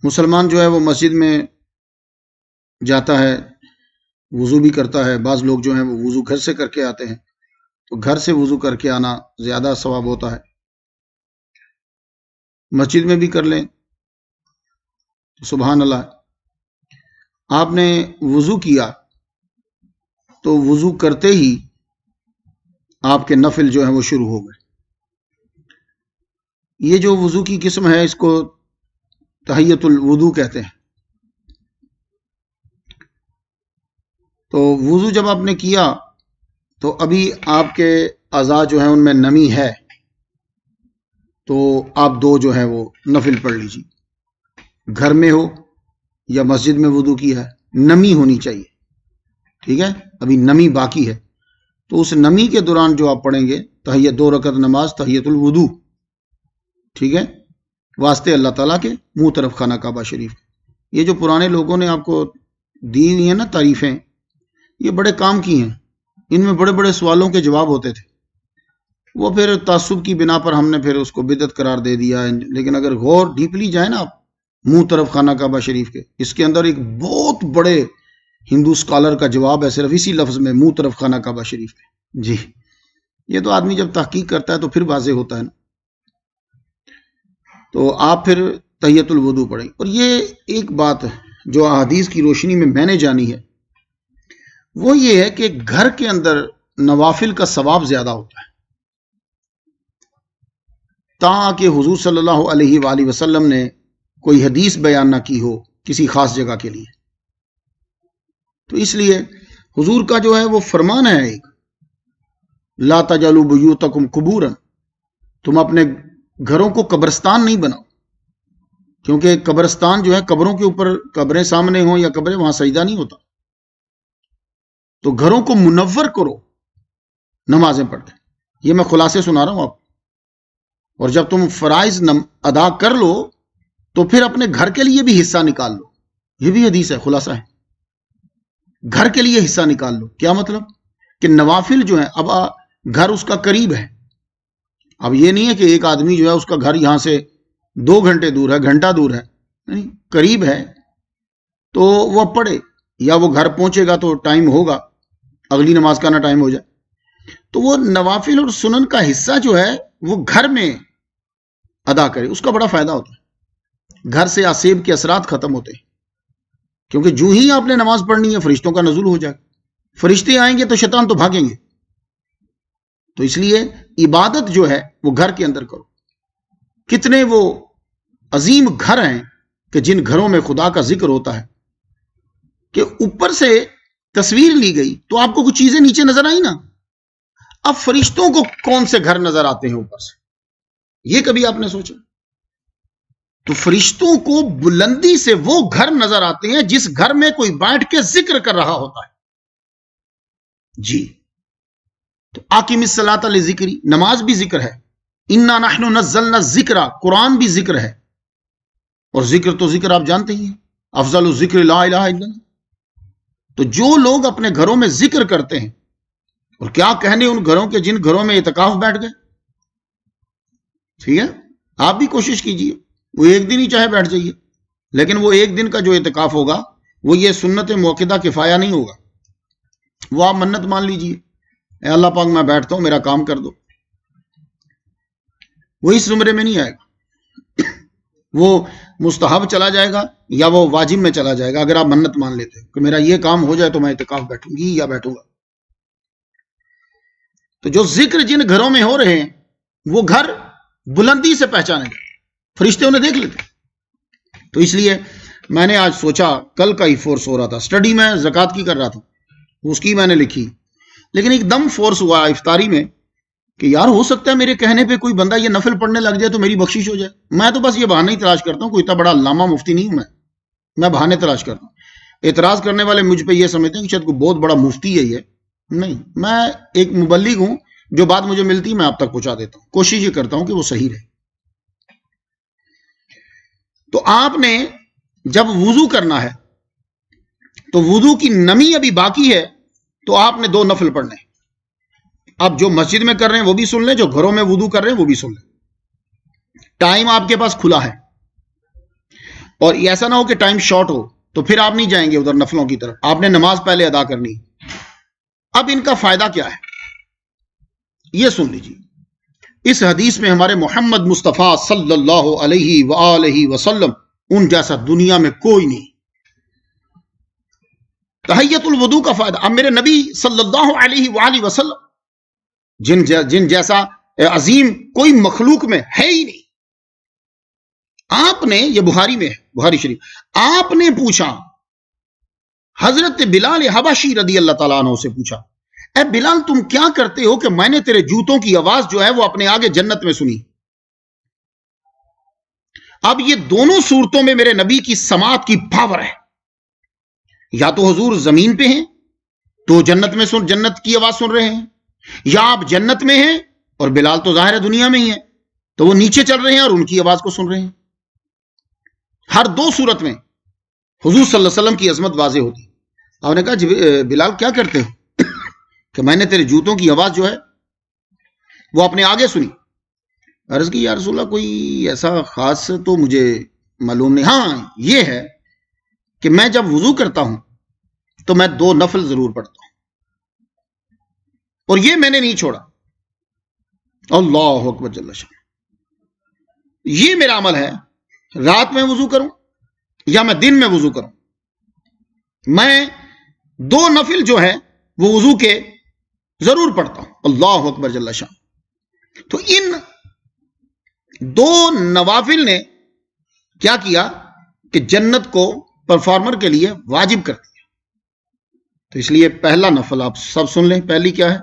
مسلمان جو ہے وہ مسجد میں جاتا ہے، وضو بھی کرتا ہے. بعض لوگ جو ہیں وہ وضو گھر سے کر کے آتے ہیں، تو گھر سے وضو کر کے آنا زیادہ ثواب ہوتا ہے. مسجد میں بھی کر لیں تو سبحان اللہ. آپ نے وضو کیا تو وضو کرتے ہی آپ کے نفل جو ہیں وہ شروع ہو گئے. یہ جو وضو کی قسم ہے اس کو تحیت الوضو کہتے ہیں. تو وضو جب آپ نے کیا تو ابھی آپ کے اعضاء جو ہیں ان میں نمی ہے، تو آپ 2 جو ہے وہ نفل پڑھ لیجیے. گھر میں ہو یا مسجد میں وضو کی ہے، نمی ہونی چاہیے. ٹھیک ہے، ابھی نمی باقی ہے تو اس نمی کے دوران جو آپ پڑھیں گے تحیت 2 رکعت نماز تحیت الوضو. ٹھیک ہے، واسطے اللہ تعالیٰ کے منہ طرف خانہ کعبہ شریف. یہ جو پرانے لوگوں نے آپ کو دی ہوئی ہیں نا تعریفیں، یہ بڑے کام کی ہیں. ان میں بڑے بڑے سوالوں کے جواب ہوتے تھے، وہ پھر تعصب کی بنا پر ہم نے پھر اس کو بدعت قرار دے دیا. لیکن اگر غور ڈیپلی جائیں نا آپ منہ طرف خانہ کعبہ شریف کے، اس کے اندر ایک بہت بڑے ہندو اسکالر کا جواب ہے صرف اسی لفظ میں، منہ طرف خانہ کعبہ شریف کے. جی، یہ تو آدمی جب تحقیق کرتا ہے تو پھر واضح ہوتا ہے نا. تو آپ پھر تحیت الوضو پڑھیں. اور یہ ایک بات جو احادیث کی روشنی میں نے جانی ہے وہ یہ ہے کہ گھر کے اندر نوافل کا ثواب زیادہ ہوتا ہے، تاکہ حضور صلی اللہ علیہ وآلہ وسلم نے کوئی حدیث بیان نہ کی ہو کسی خاص جگہ کے لیے. تو اس لیے حضور کا جو ہے وہ فرمان ہے ایک، لا تجعلوا بیوتکم قبورا، تم اپنے گھروں کو قبرستان نہیں بناؤ. کیونکہ قبرستان جو ہے قبروں کے اوپر قبریں سامنے ہوں یا قبریں، وہاں سجدہ نہیں ہوتا. تو گھروں کو منور کرو نمازیں پڑھ کے. یہ میں خلاصے سنا رہا ہوں آپ. اور جب تم فرائض ادا کر لو تو پھر اپنے گھر کے لیے بھی حصہ نکال لو. یہ بھی حدیث ہے، خلاصہ ہے. گھر کے لیے حصہ نکال لو. کیا مطلب؟ کہ نوافل جو ہیں، اب گھر اس کا قریب ہے. اب یہ نہیں ہے کہ ایک آدمی جو ہے اس کا گھر یہاں سے 2 گھنٹے دور ہے، گھنٹہ دور ہے، نہیں، قریب ہے تو وہ پڑھے. یا وہ گھر پہنچے گا تو ٹائم ہوگا، اگلی نماز کا نہ ٹائم ہو جائے. تو وہ نوافل اور سنن کا حصہ جو ہے وہ گھر میں ادا کرے، اس کا بڑا فائدہ ہوتا ہے. گھر سے آسیب کے اثرات ختم ہوتے ہیں. کیونکہ جو ہی آپ نے نماز پڑھنی ہے فرشتوں کا نزول ہو جائے. فرشتے آئیں گے تو شیطان تو بھاگیں گے. تو اس لیے عبادت جو ہے وہ گھر کے اندر کرو. کتنے وہ عظیم گھر ہیں کہ جن گھروں میں خدا کا ذکر ہوتا ہے کہ اوپر سے تصویر لی گئی تو آپ کو کچھ چیزیں نیچے نظر آئی نا. اب فرشتوں کو کون سے گھر نظر آتے ہیں اوپر سے؟ یہ کبھی آپ نے سوچا؟ تو فرشتوں کو بلندی سے وہ گھر نظر آتے ہیں جس گھر میں کوئی بیٹھ کے ذکر کر رہا ہوتا ہے. جی، تو آقم الصلاۃ لذکری، نماز بھی ذکر ہے. انا نحن نزلنا الذکر، قرآن بھی ذکر ہے. اور ذکر تو ذکر آپ جانتے ہی ہیں، افضل الذکر لا الہ الا اللہ. تو جو لوگ اپنے گھروں میں ذکر کرتے ہیں، اور کیا کہنے ان گھروں کے جن گھروں میں اعتکاف بیٹھ گئے. ٹھیک ہے، آپ بھی کوشش کیجئے، وہ ایک دن ہی چاہے بیٹھ جائیے، لیکن وہ ایک دن کا جو اعتکاف ہوگا وہ یہ سنت موقدہ کفایہ نہیں ہوگا. وہ آپ منت مان لیجئے، اے اللہ پاک میں بیٹھتا ہوں، میرا کام کر دو. وہ اس زمرے میں نہیں آئے گا، وہ مستحب چلا جائے گا یا وہ واجب میں چلا جائے گا. اگر آپ منت مان لیتے ہیں کہ میرا یہ کام ہو جائے تو میں اعتکاف بیٹھوں گی یا بیٹھوں گا. تو جو ذکر جن گھروں میں ہو رہے ہیں وہ گھر بلندی سے پہچانے گئے، فرشتے انہیں دیکھ لیتے. تو اس لیے میں نے آج سوچا، کل کا ہی فورس ہو رہا تھا، سٹڈی میں زکوٰۃ کی کر رہا تھا، اس کی میں نے لکھی، لیکن ایک دم فورس ہوا افطاری میں کہ یار ہو سکتا ہے میرے کہنے پہ کوئی بندہ یہ نفل پڑھنے لگ جائے تو میری بخشش ہو جائے. میں تو بس یہ بہانہ ہی تلاش کرتا ہوں، کوئی اتنا بڑا علامہ مفتی نہیں ہوں میں بہانے تلاش کرتا ہوں. اعتراض کرنے والے مجھ پہ یہ سمجھتے ہیں کہ شاید کوئی بہت بڑا مفتی ہے. یہ نہیں، میں ایک مبلغ ہوں، جو بات مجھے ملتی میں آپ تک پہنچا دیتا ہوں، کوشش یہ کرتا ہوں کہ وہ صحیح رہے. تو آپ نے جب وضو کرنا ہے تو وضو کی نمی ابھی باقی ہے تو آپ نے 2 نفل پڑھنے. اب جو مسجد میں کر رہے ہیں وہ بھی سن لیں، جو گھروں میں وضو کر رہے ہیں وہ بھی سن لیں. ٹائم آپ کے پاس کھلا ہے. اور ایسا نہ ہو کہ ٹائم شارٹ ہو تو پھر آپ نہیں جائیں گے ادھر نفلوں کی طرف, آپ نے نماز پہلے ادا کرنی. اب ان کا فائدہ کیا ہے یہ سن لیجیے. اس حدیث میں ہمارے محمد مصطفیٰ صلی اللہ علیہ وآلہ وسلم ان جیسا دنیا میں کوئی نہیں. تحیت الوضو کا فائدہ, اب میرے نبی صلی اللہ علیہ وآلہ وسلم جن جیسا عظیم کوئی مخلوق میں ہے ہی نہیں. آپ نے, یہ بخاری میں ہے, بخاری شریف, آپ نے پوچھا حضرت بلال حبشی رضی اللہ تعالیٰ عنہ سے پوچھا, اے بلال تم کیا کرتے ہو کہ میں نے تیرے جوتوں کی آواز جو ہے وہ اپنے آگے جنت میں سنی. اب یہ دونوں صورتوں میں میرے نبی کی سماعت کی پاور ہے. یا تو حضور زمین پہ ہیں تو جنت میں جنت کی آواز سن رہے ہیں, یا آپ جنت میں ہیں اور بلال تو ظاہر ہے دنیا میں ہی ہے تو وہ نیچے چل رہے ہیں اور ان کی آواز کو سن رہے ہیں. ہر دو صورت میں حضور صلی اللہ علیہ وسلم کی عظمت واضح ہوتی. آپ نے کہا بلال کیا کرتے ہو کہ میں نے تیرے جوتوں کی آواز جو ہے وہ اپنے آگے سنی. عرض کی یا رسول اللہ کوئی ایسا خاص تو مجھے معلوم نہیں, ہاں یہ ہے کہ میں جب وضو کرتا ہوں تو میں 2 نفل ضرور پڑھتا ہوں اور یہ میں نے نہیں چھوڑا. اللہ اکبر جل شان. یہ میرا عمل ہے, رات میں وضو کروں یا میں دن میں وضو کروں, میں 2 نفل جو ہے وہ وضو کے ضرور پڑھتا ہوں. اللہ اکبر جل شان. تو ان 2 نوافل نے کیا کیا کہ جنت کو پرفارمر کے لیے واجب کر دیا. تو اس لیے پہلا نفل آپ سب سن لیں. پہلی کیا ہے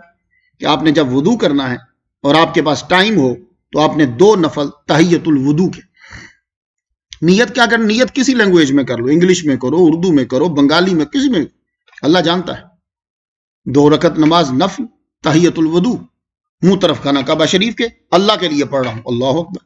کہ آپ نے جب وضو کرنا ہے اور آپ کے پاس ٹائم ہو تو آپ نے 2 نفل تحیت الوضو کے. نیت کیا کرنا, نیت کسی لینگویج میں کر لو, انگلش میں کرو, اردو میں کرو, بنگالی میں, کسی میں, اللہ جانتا ہے. 2 رکعت نماز نفل تحیت الوضو, منہ طرف کھانا کعبہ شریف کے, اللہ کے لیے پڑھ رہا ہوں, اللہ اکبر.